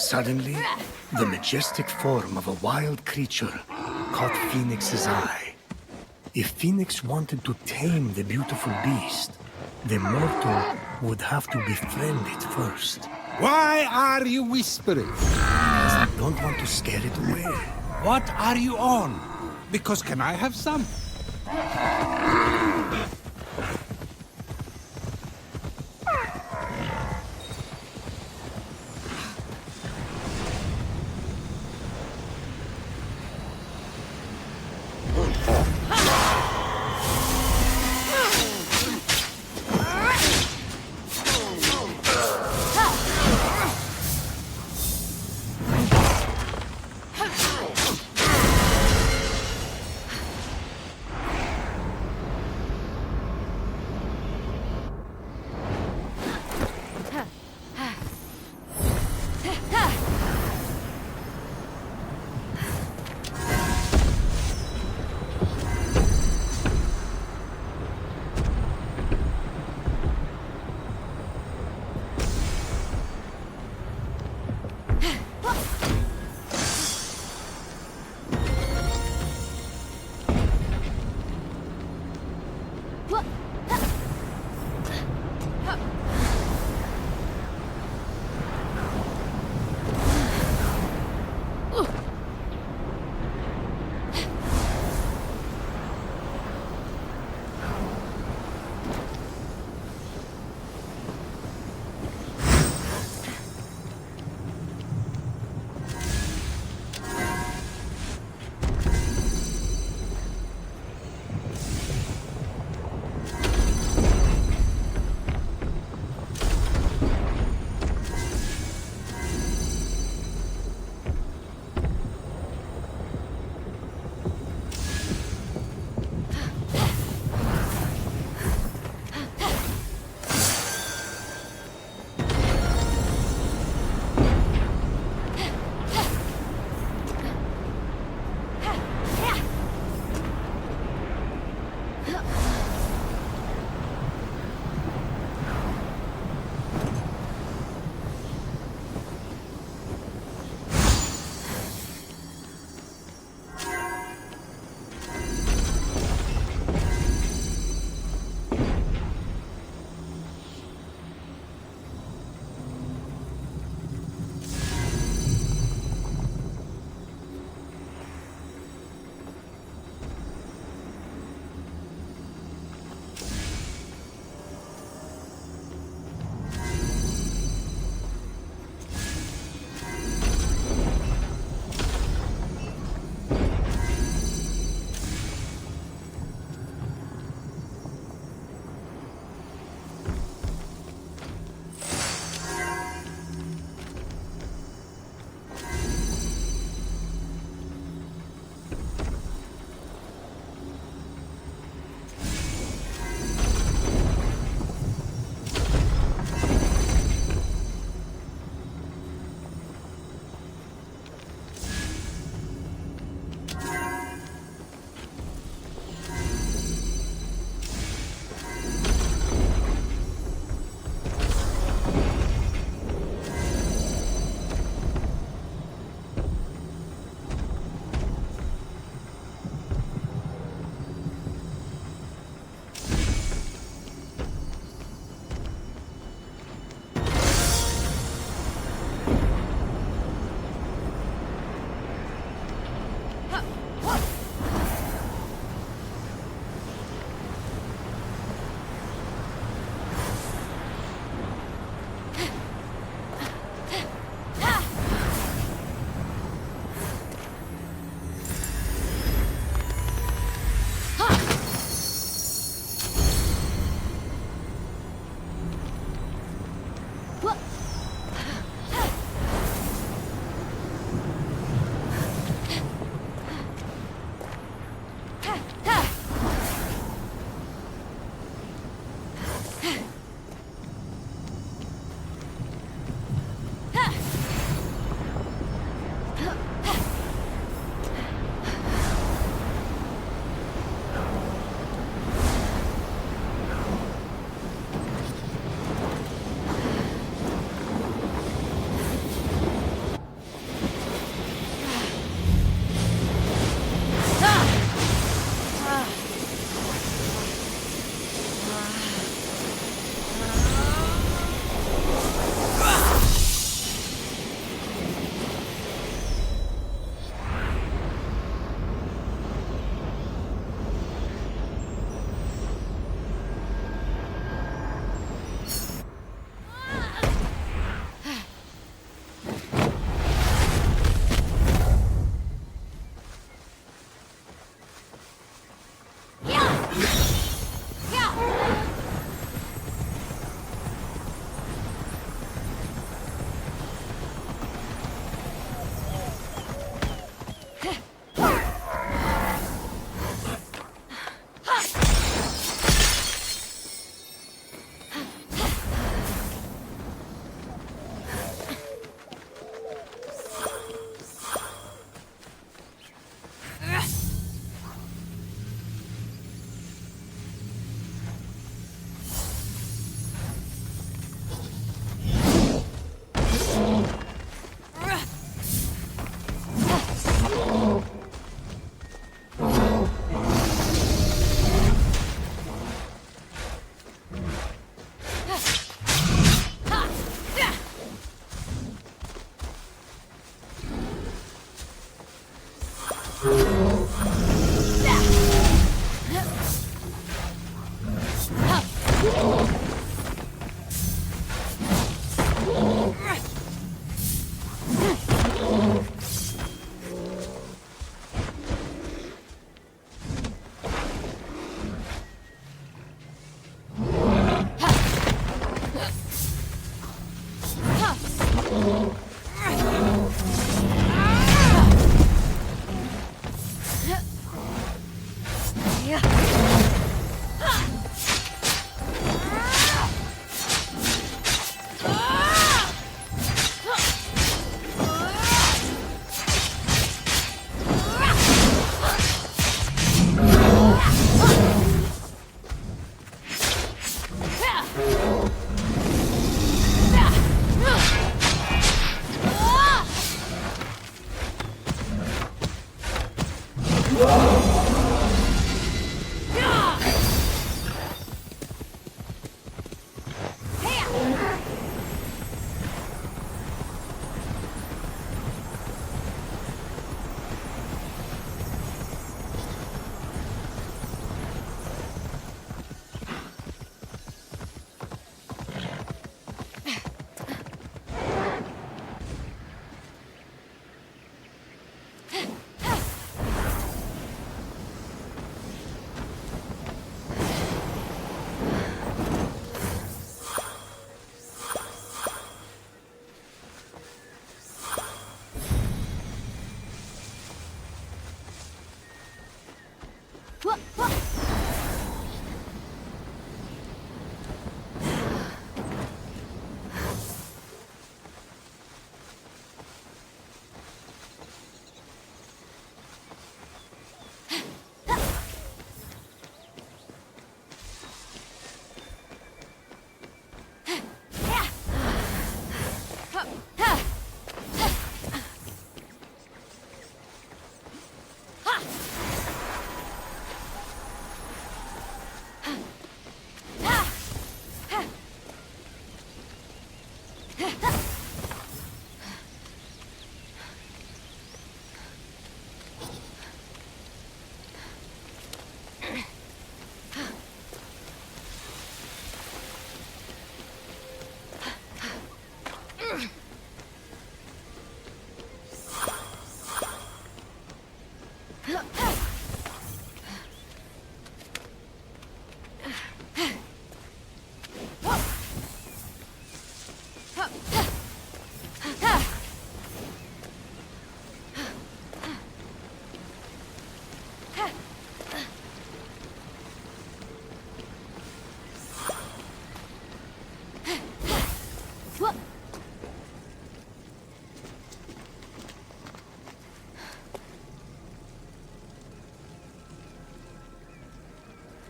Suddenly, the majestic form of a wild creature caught Phoenix's eye. If Phoenix wanted to tame the beautiful beast, the mortal would have to befriend it first. Why are you whispering? Because I don't want to scare it away. What are you on? Because can I have some?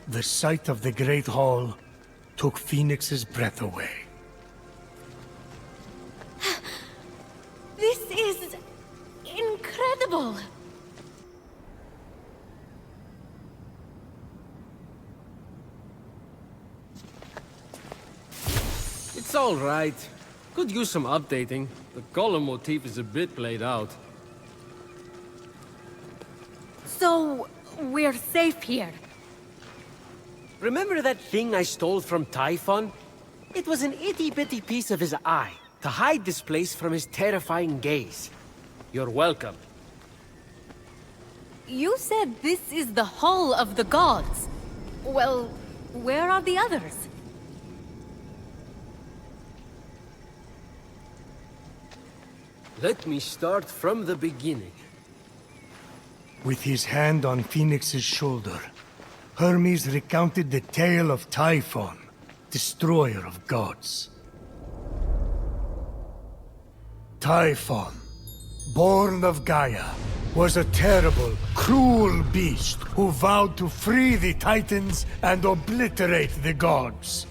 The sight of the Great Hall took Phoenix's breath away. This is incredible! It's all right. Could use some updating. The column motif is a bit played out. So, we're safe here. Remember that thing I stole from Typhon? It was an itty-bitty piece of his eye, to hide this place from his terrifying gaze. You're welcome. You said this is the Hall of the Gods. Well, where are the others? Let me start from the beginning. With his hand on Phoenix's shoulder, Hermes recounted the tale of Typhon, destroyer of gods. Typhon, born of Gaia, was a terrible, cruel beast who vowed to free the Titans and obliterate the gods.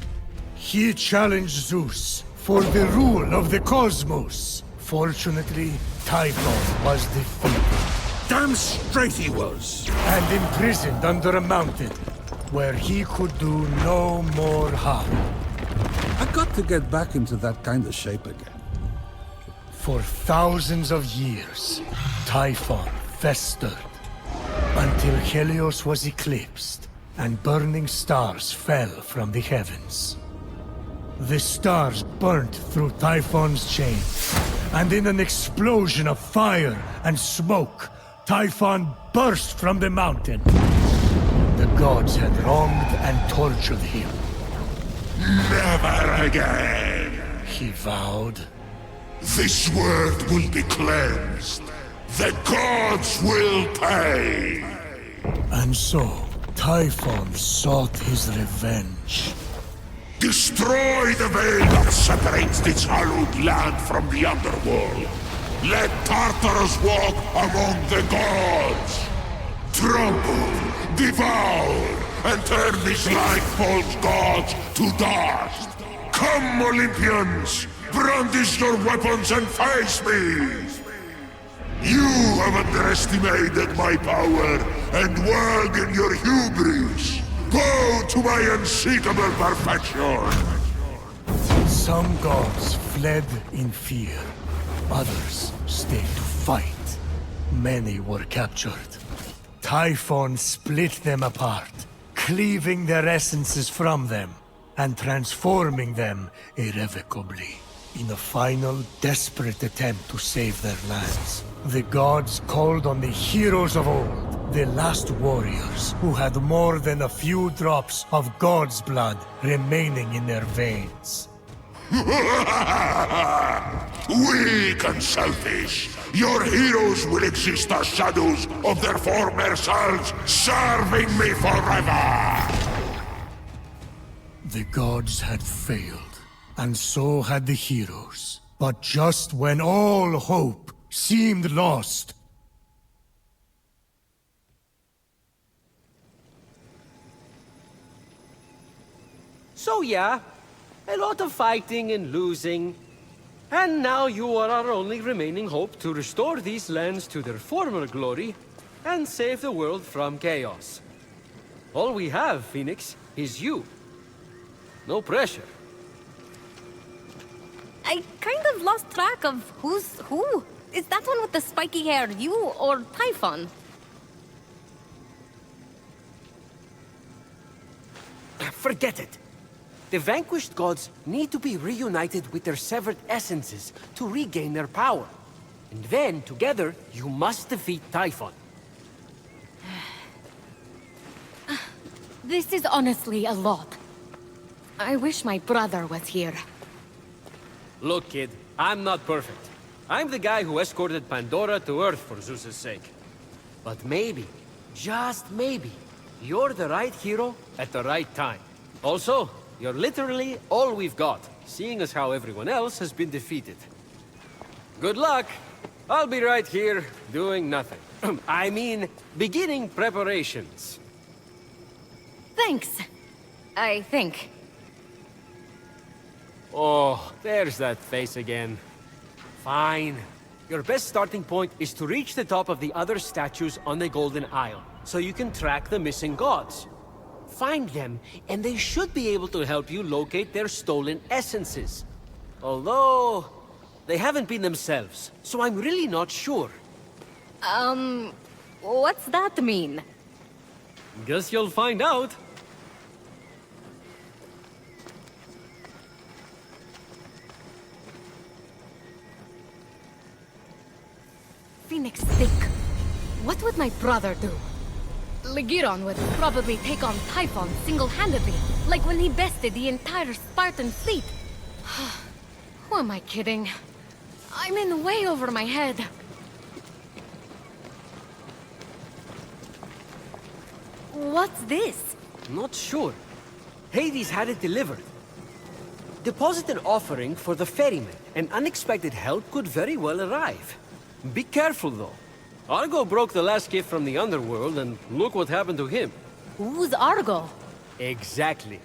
He challenged Zeus for the rule of the cosmos. Fortunately, Typhon was defeated. Damn straight he was. And imprisoned under a mountain, where he could do no more harm. I got to get back into that kind of shape again. For thousands of years, Typhon festered, until Helios was eclipsed, and burning stars fell from the heavens. The stars burnt through Typhon's chains, and in an explosion of fire and smoke, Typhon burst from the mountain. The gods had wronged and tortured him. Never again! He vowed. This world will be cleansed. The gods will pay! And so, Typhon sought his revenge. Destroy the veil that separates this hallowed land from the underworld. Let Tartarus walk among the gods. Trample, devour, and turn these light-false gods to dust. Come, Olympians! Brandish your weapons and face me! You have underestimated my power and world in your hubris. Go to my unseekable perfection! Some gods fled in fear. Others stayed to fight. Many were captured. Typhon split them apart, cleaving their essences from them and transforming them irrevocably. In a final, desperate attempt to save their lands, the gods called on the heroes of old, the last warriors who had more than a few drops of God's blood remaining in their veins. Weak and selfish, your heroes will exist as shadows of their former selves, serving me forever! The gods had failed, and so had the heroes. But just when all hope seemed lost, So yeah, a lot of fighting and losing. And now you are our only remaining hope to restore these lands to their former glory and save the world from chaos. All we have, Phoenix, is you. No pressure. I kind of lost track of who's who. Is that one with the spiky hair you or Typhon? Forget it. The vanquished gods need to be reunited with their severed essences to regain their power. And then, together, you must defeat Typhon. This is honestly a lot. I wish my brother was here. Look, kid, I'm not perfect. I'm the guy who escorted Pandora to Earth for Zeus's sake. But maybe, just maybe, you're the right hero at the right time. Also, you're literally all we've got, seeing as how everyone else has been defeated. Good luck! I'll be right here, doing nothing. I mean, beginning preparations. Thanks. I think. Oh, there's that face again. Fine. Your best starting point is to reach the top of the other statues on the Golden Isle, so you can track the missing gods. Find them, and they should be able to help you locate their stolen essences. Although, they haven't been themselves, so I'm really not sure. What's that mean? Guess you'll find out. Phoenix think. What would my brother do? Ligiron would probably take on Typhon single-handedly, like when he bested the entire Spartan fleet. Who am I kidding? I'm in way over my head. What's this? Not sure. Hades had it delivered. Deposit an offering for the ferryman, and unexpected help could very well arrive. Be careful, though. Argo broke the last gift from the underworld, and look what happened to him. Who's Argo? Exactly.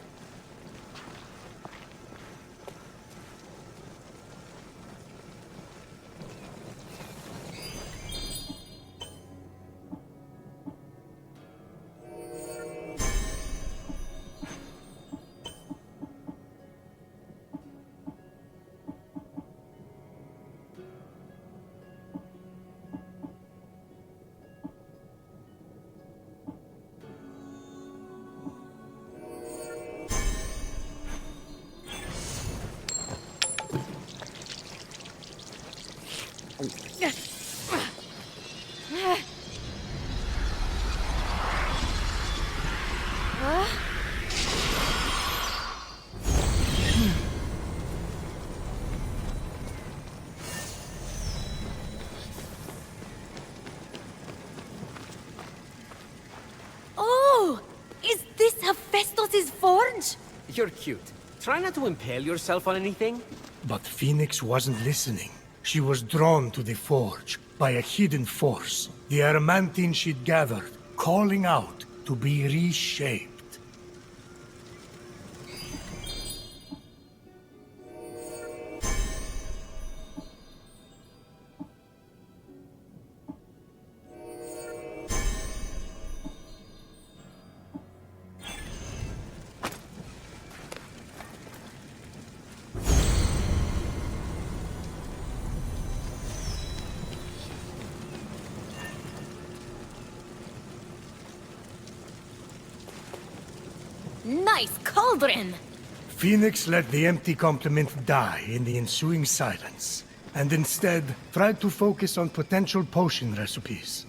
You're cute. Try not to impale yourself on anything. But Phoenix wasn't listening. She was drawn to the forge by a hidden force, the adamantine she'd gathered, calling out to be reshaped. Nice cauldron! Phoenix let the empty compliment die in the ensuing silence, and instead tried to focus on potential potion recipes.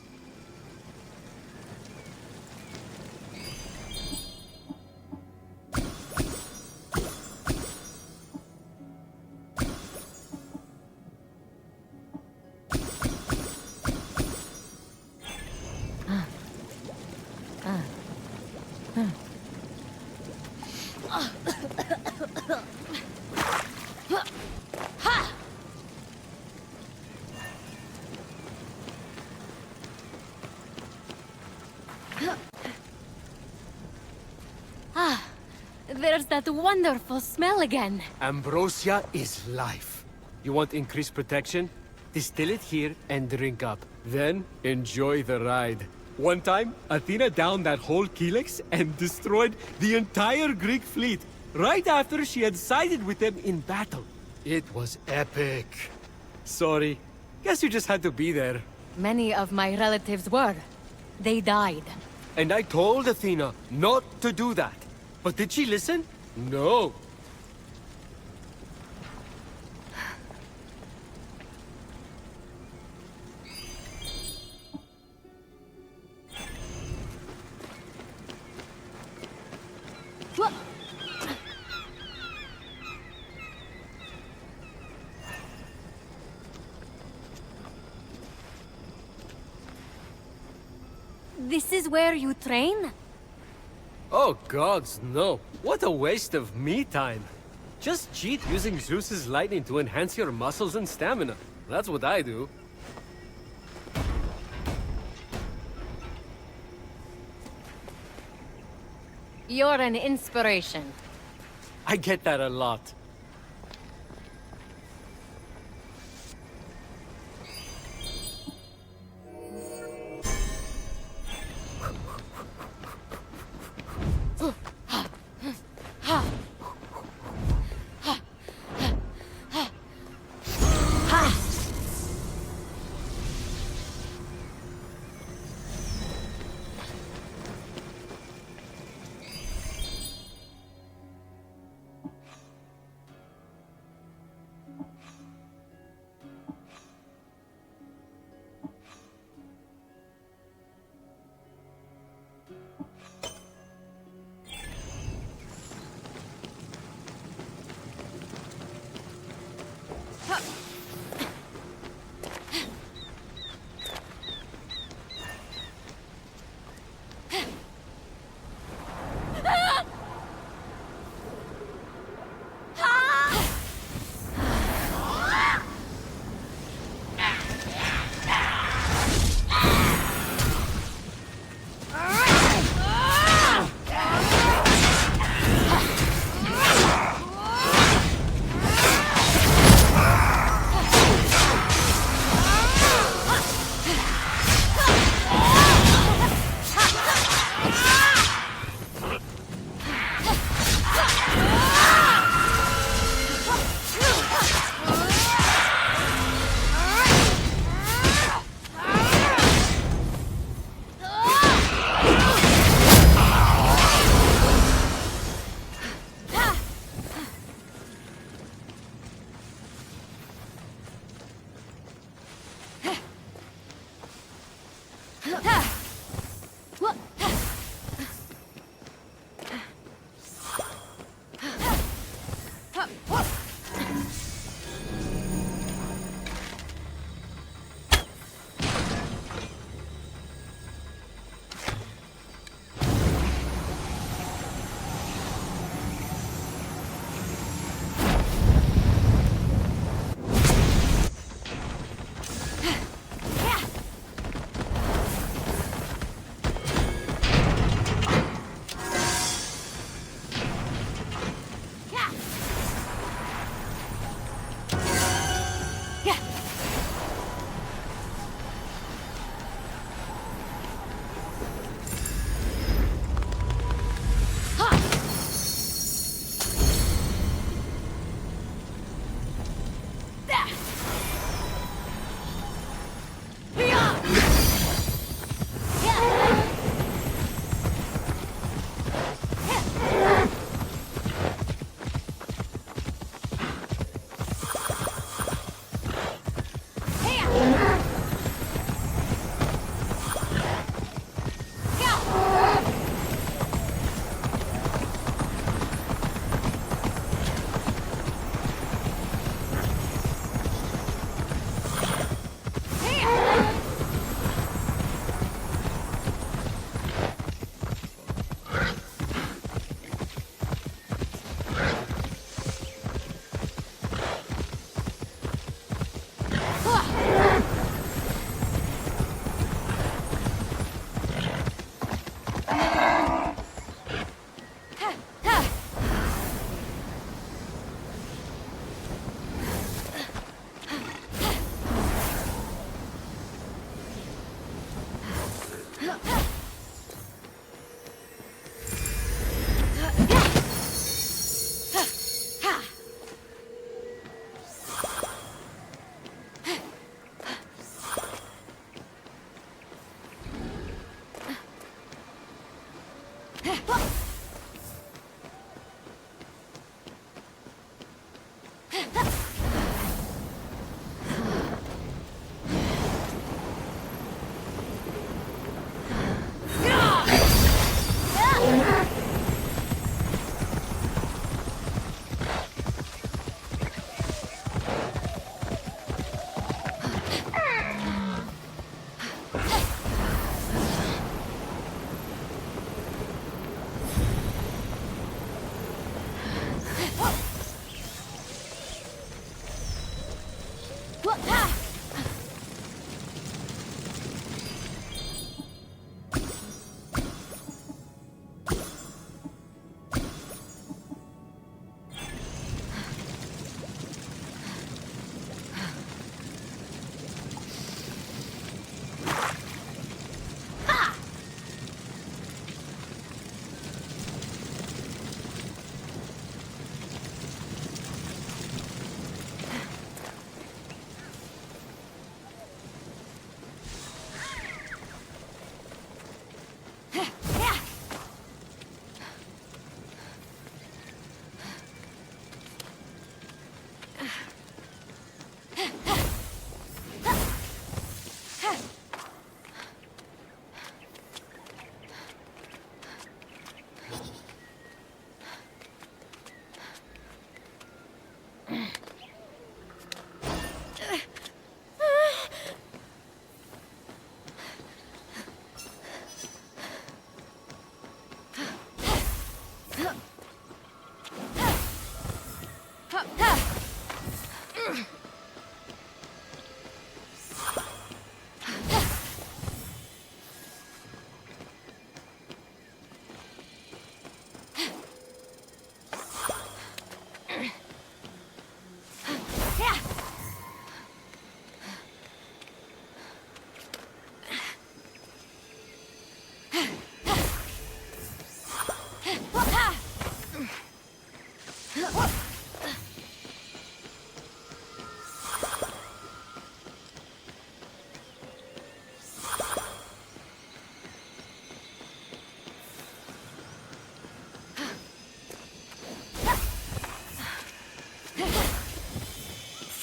There's that wonderful smell again. Ambrosia is life. You want increased protection? Distill it here and drink up. Then, enjoy the ride. One time, Athena downed that whole Helix and destroyed the entire Greek fleet, right after she had sided with them in battle. It was epic. Sorry. Guess you just had to be there. Many of my relatives were. They died. And I told Athena not to do that. But did she listen? No. This is where you train? Oh gods, no. What a waste of me time. Just cheat using Zeus's lightning to enhance your muscles and stamina. That's what I do. You're an inspiration. I get that a lot. Yeah.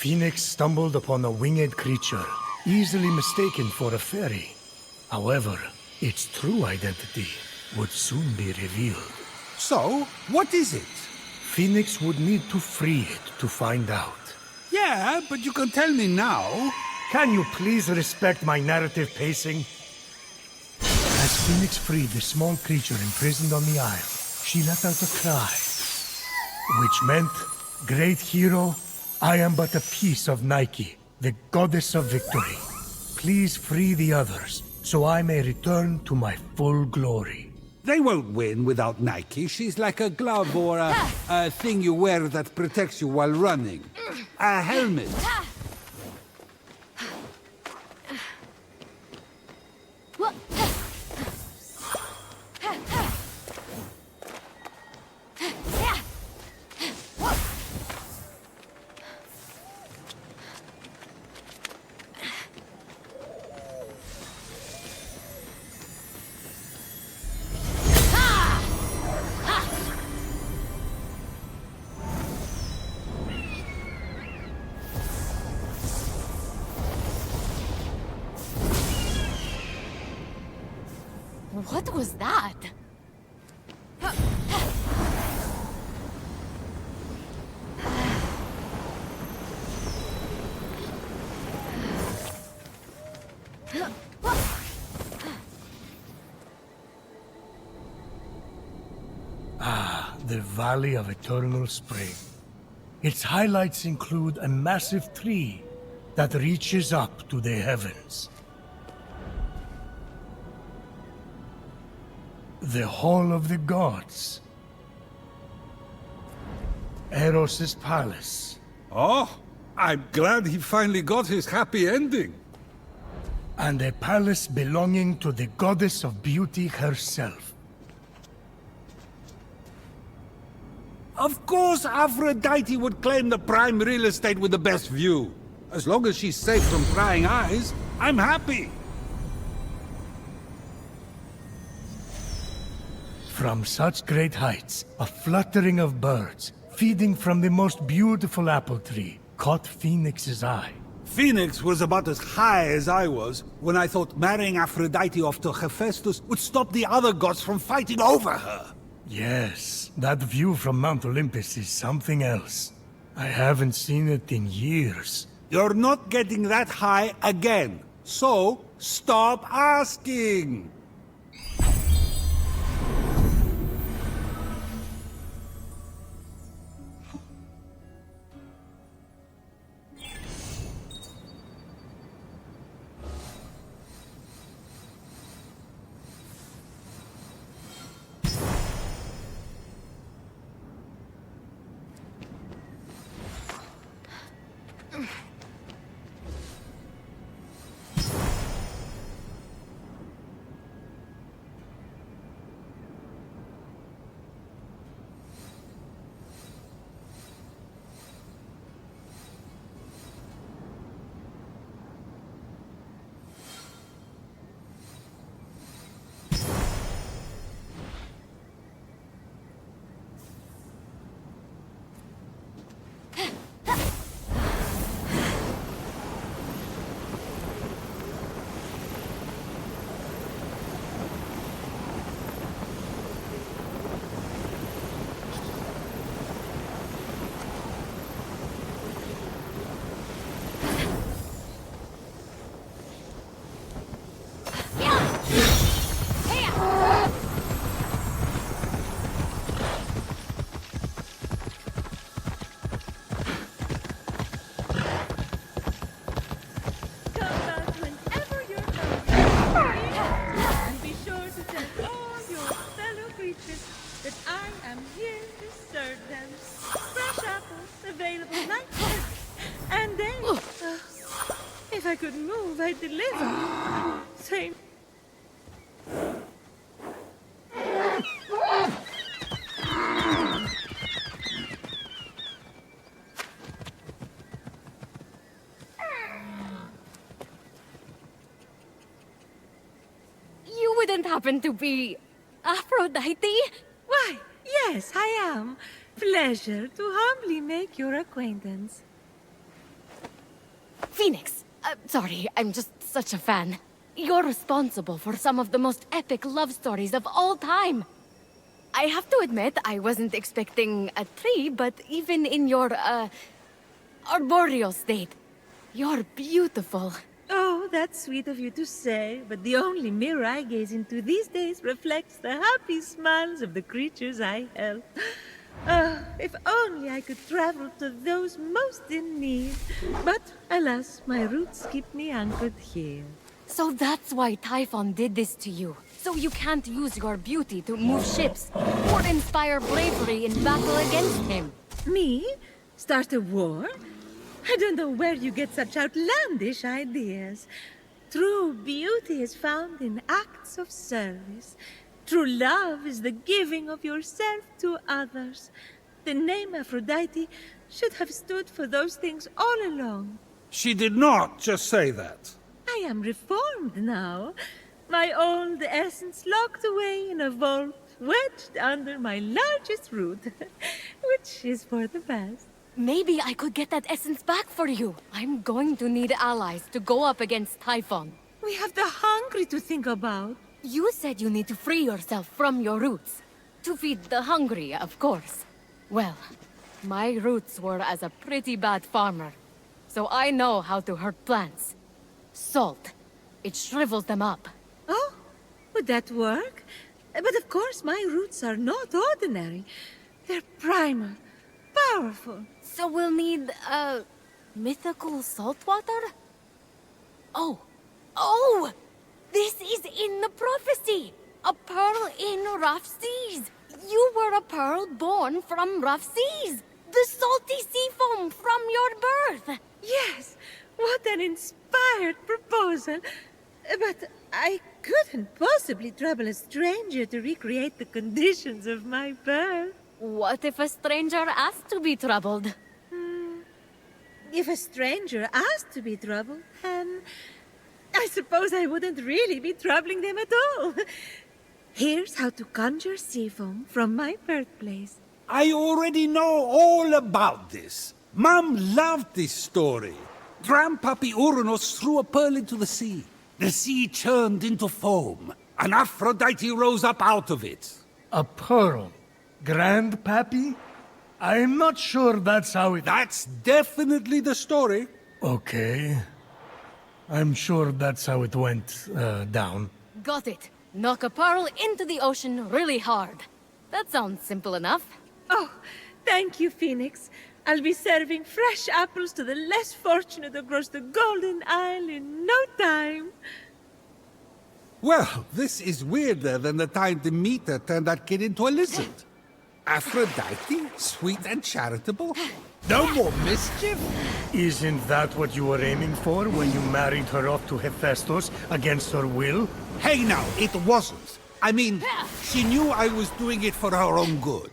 Fenyx stumbled upon a winged creature, easily mistaken for a fairy. However, its true identity would soon be revealed. So, what is it? Fenyx would need to free it to find out. Yeah, but you can tell me now. Can you please respect my narrative pacing? As Fenyx freed the small creature imprisoned on the isle, she let out a cry, which meant, "Great hero, I am but a piece of Nike, the goddess of victory. Please free the others, so I may return to my full glory." They won't win without Nike. She's like a glove or a thing you wear that protects you while running. A helmet. What was that? The Valley of Eternal Spring. Its highlights include a massive tree that reaches up to the heavens. The Hall of the Gods. Eros' palace. Oh, I'm glad he finally got his happy ending. And a palace belonging to the goddess of beauty herself. Of course Aphrodite would claim the prime real estate with the best view. As long as she's safe from prying eyes, I'm happy. From such great heights, a fluttering of birds, feeding from the most beautiful apple tree, caught Phoenix's eye. Phoenix was about as high as I was when I thought marrying Aphrodite off to Hephaestus would stop the other gods from fighting over her. Yes, that view from Mount Olympus is something else. I haven't seen it in years. You're not getting that high again, so stop asking. If I could move, I'd deliver. Same. You wouldn't happen to be Aphrodite? Why, yes, I am. Pleasure to humbly make your acquaintance. Phoenix. Sorry, I'm just such a fan. You're responsible for some of the most epic love stories of all time. I have to admit, I wasn't expecting a tree, but even in your, arboreal state, you're beautiful. Oh, that's sweet of you to say, but the only mirror I gaze into these days reflects the happy smiles of the creatures I help. If only I could travel to those most in need. But, alas, my roots keep me anchored here. So that's why Typhon did this to you. So you can't use your beauty to move ships, or inspire bravery in battle against him. Me? Start a war? I don't know where you get such outlandish ideas. True beauty is found in acts of service. True love is the giving of yourself to others. The name Aphrodite should have stood for those things all along. She did not just say that. I am reformed now. My old essence locked away in a vault, wedged under my largest root, which is for the best. Maybe I could get that essence back for you. I'm going to need allies to go up against Typhon. We have the hungry to think about. You said you need to free yourself from your roots. To feed the hungry, of course. Well, my roots were as a pretty bad farmer. So I know how to hurt plants. Salt. It shrivels them up. Oh, would that work? But of course, my roots are not ordinary. They're primal, powerful. So we'll need, mythical salt water? Oh! This is in the prophecy! A pearl in rough seas! You were a pearl born from rough seas! The salty sea foam from your birth! Yes, what an inspired proposal. But I couldn't possibly trouble a stranger to recreate the conditions of my birth. What if a stranger asked to be troubled? If a stranger asked to be troubled, then I suppose I wouldn't really be troubling them at all. Here's how to conjure sea foam from my birthplace. I already know all about this. Mom loved this story. Grandpappy Uranus threw a pearl into the sea. The sea churned into foam, and Aphrodite rose up out of it. A pearl? Grandpappy? I'm not sure that's how it... That's definitely the story. Okay. I'm sure that's how it went, down. Got it. Knock a pearl into the ocean really hard. That sounds simple enough. Oh, thank you, Phoenix. I'll be serving fresh apples to the less fortunate across the Golden Isle in no time. Well, this is weirder than the time Demeter turned that kid into a lizard. Aphrodite, sweet and charitable. No more mischief? Isn't that what you were aiming for when you married her off to Hephaestus against her will? Hey now, it wasn't. I mean, she knew I was doing it for her own good.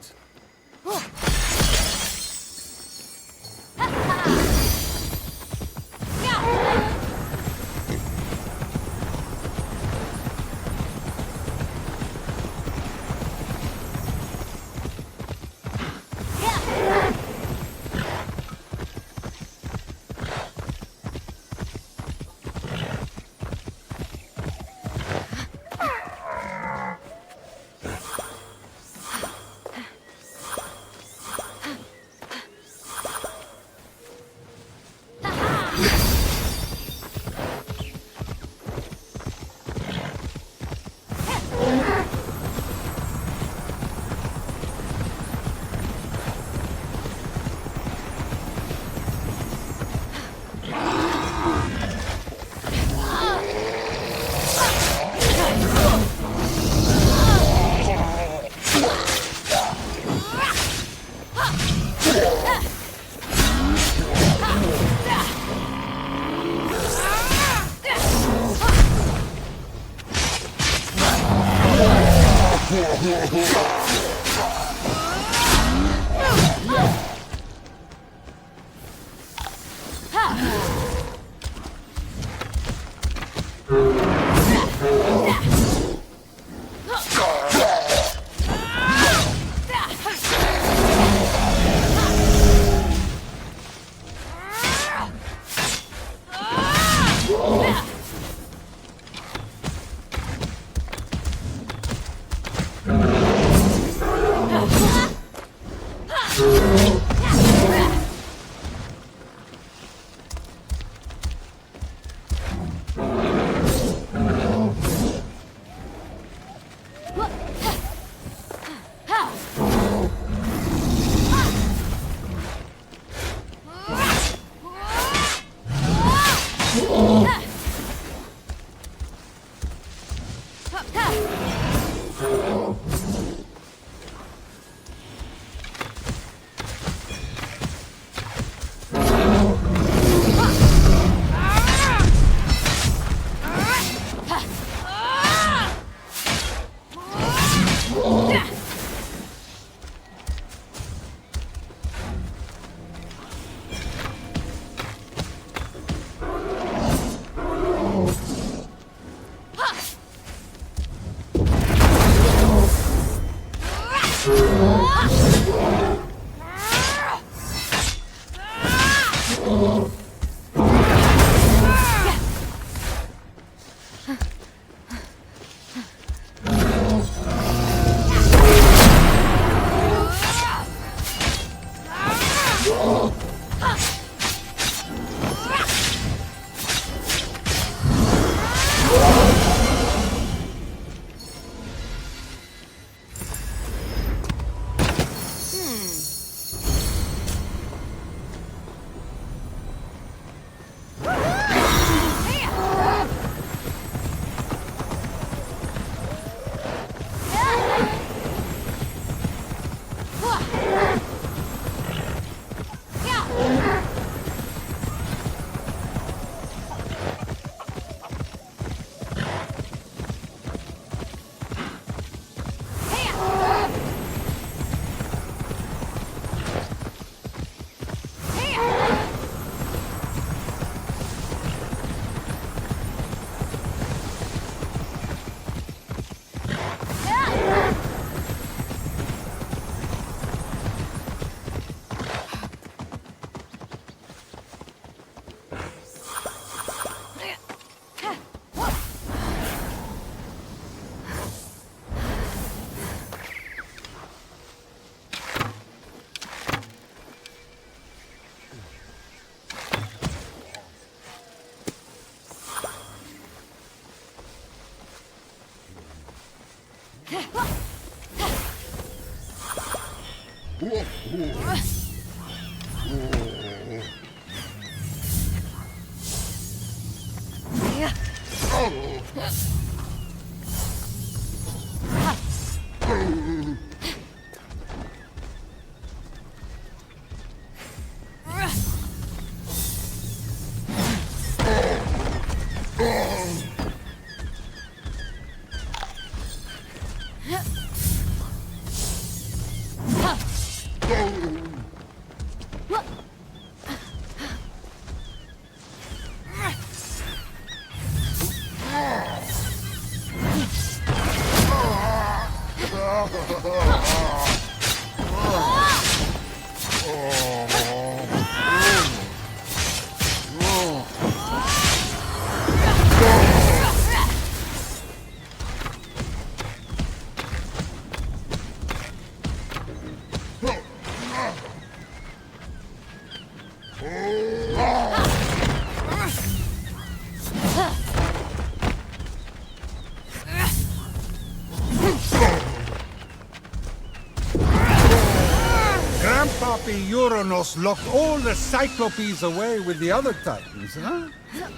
Grandpappy Uranus locked all the Cyclopes away with the other Titans, huh?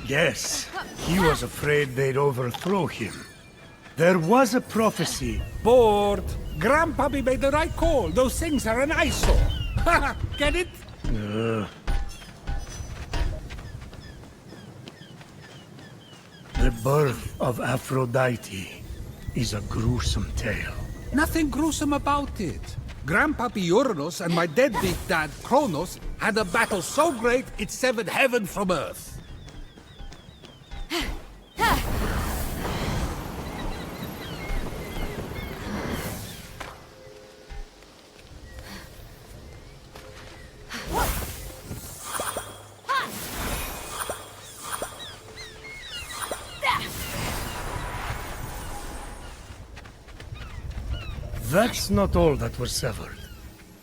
Yes, he was afraid they'd overthrow him. There was a prophecy. Bored. Grandpappy made the right call. Those things are an eyesore. Get it? The birth of Aphrodite is a gruesome tale. Nothing gruesome about it. Grandpappy Uranus and my deadbeat dad Kronos had a battle so great it severed heaven from earth. That's not all that was severed.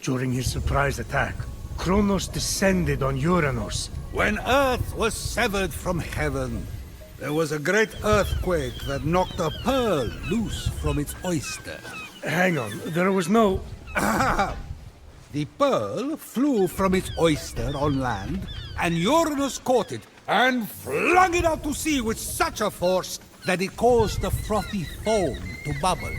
During his surprise attack, Kronos descended on Uranus. When Earth was severed from heaven, there was a great earthquake that knocked a pearl loose from its oyster. Hang on, there was no... The pearl flew from its oyster on land, and Uranus caught it and flung it out to sea with such a force that it caused the frothy foam to bubble.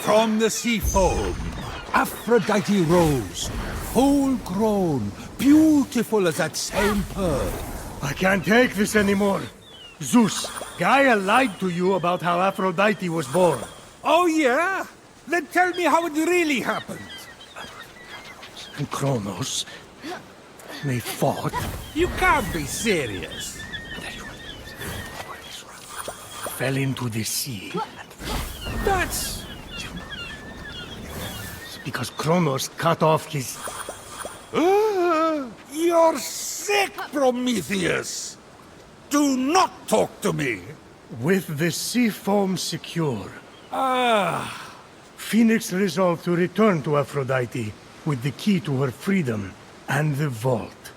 From the sea foam, Aphrodite rose, full-grown, beautiful as that same pearl. I can't take this anymore. Zeus, Gaia lied to you about how Aphrodite was born. Oh, yeah? Then tell me how it really happened. And Kronos, they fought. You can't be serious. Fell into the sea. That's... Because Kronos cut off his... You're sick, Prometheus! Do not talk to me! With the sea foam secure, Phoenix resolved to return to Aphrodite with the key to her freedom and the vault.